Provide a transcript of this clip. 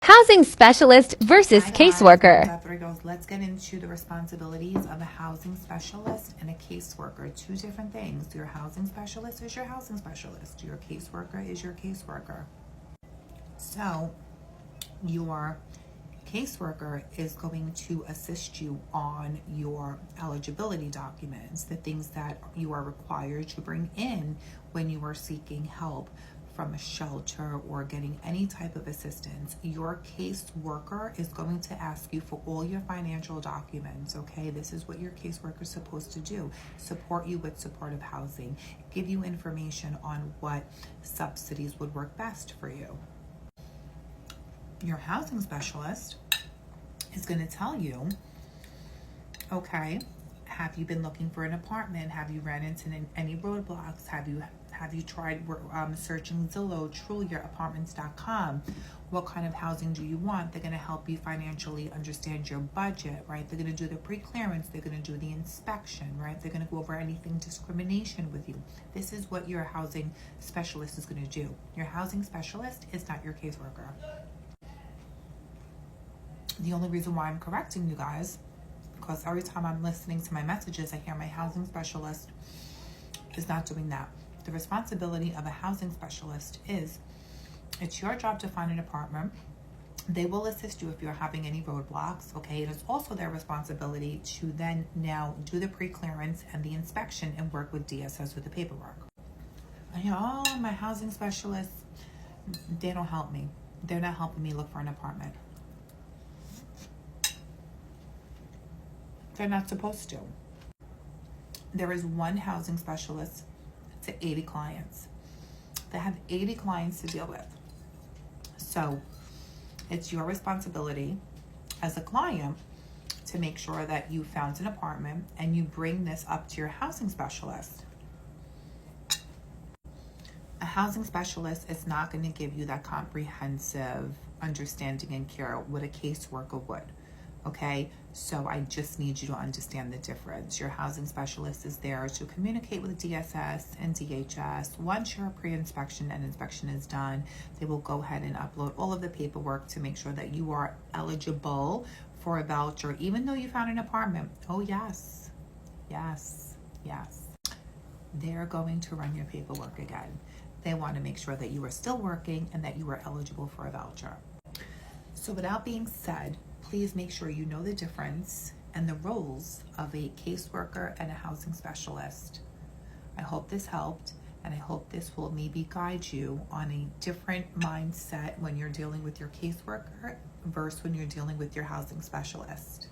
Housing specialist versus Hi guys, caseworker. Dr. Girls. Let's get into the responsibilities of a housing specialist and a caseworker. Two different things. Your housing specialist is your housing specialist. Your caseworker is your caseworker. So your caseworker is going to assist you on your eligibility documents, the things that you are required to bring in when you are seeking help from a shelter or getting any type of assistance. Your caseworker is going to ask you for all your financial documents, okay? This is what your caseworker is supposed to do. Support you with supportive housing, give you information on what subsidies would work best for you. Your housing specialist is going to tell you, okay, have you been looking for an apartment? Have you ran into any roadblocks? Have you tried searching Zillow, Trulia, Apartments.com? What kind of housing do you want? They're going to help you financially understand your budget, right? They're going to do the pre-clearance. They're going to do the inspection, right? They're going to go over anything discrimination with you. This is what your housing specialist is going to do. Your housing specialist is not your caseworker. The only reason why I'm correcting you guys, because every time I'm listening to my messages, I hear my housing specialist is not doing that. The responsibility of a housing specialist is, it's your job to find an apartment. They will assist you if you're having any roadblocks, okay? It is also their responsibility to then now do the pre-clearance and the inspection and work with DSS with the paperwork. I hear, oh, my housing specialists, they don't help me. They're not helping me look for an apartment. They're not supposed to. There is one housing specialist to 80 clients. They have 80 clients to deal with. So it's your responsibility as a client to make sure that you found an apartment and you bring this up to your housing specialist. A housing specialist is not going to give you that comprehensive understanding and care what a caseworker would. Okay, so I just need you to understand the difference. Your housing specialist is there to communicate with DSS and DHS. Once your pre-inspection and inspection is done, they will go ahead and upload all of the paperwork to make sure that you are eligible for a voucher, even though you found an apartment. Oh, yes, yes, yes. They're going to run your paperwork again. They want to make sure that you are still working and that you are eligible for a voucher. So with that being said, please make sure you know the difference and the roles of a caseworker and a housing specialist. I hope this helped, and I hope this will maybe guide you on a different mindset when you're dealing with your caseworker versus when you're dealing with your housing specialist.